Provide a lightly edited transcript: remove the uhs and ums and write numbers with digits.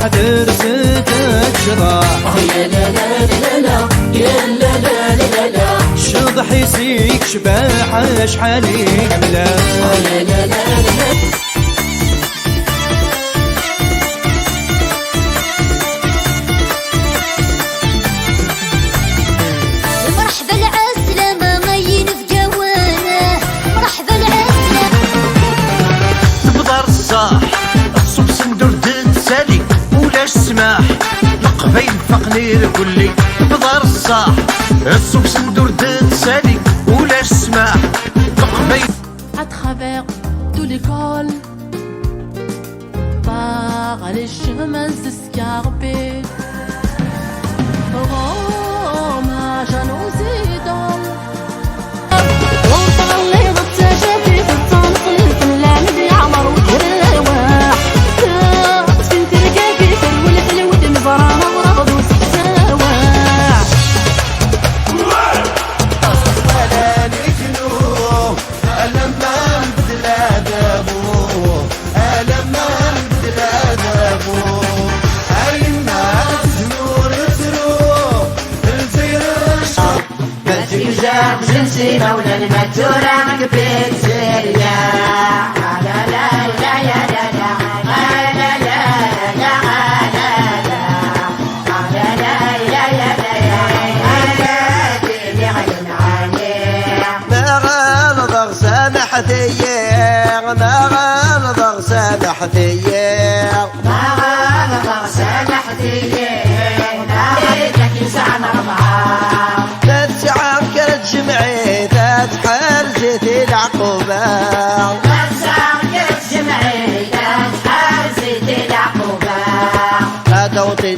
درستك شراح يا لا لا لا لا يا لا لا لا لا شضح يسيك شباح شحالي ملا يا لا لا لا السماح القبيل فقنير كلي بدار الصاح الصوب سندور دات سالي ولا السماح القبيل à travers tout l'école par les chemins escarpés hommage à nos idoles وصل لي التجافي في الطنق الفنان بيعمر وجه الرواح كنت ركاكي في الولد الود نبرانا ورغد وسواح ولا نجنو لما نبدل ادابو لما نبدل ادابو جنسينا ولا الماتورة مكبيت سيريا لا لا لا يا لا لا لا لا لا لا لا ما غلط سامحتي ما غلط سامحتي ما غلط سامحتي لكن ساعة ربعة جمعي تحرزتي العقوبة جمعي تحرزتي العقوبة لا توطي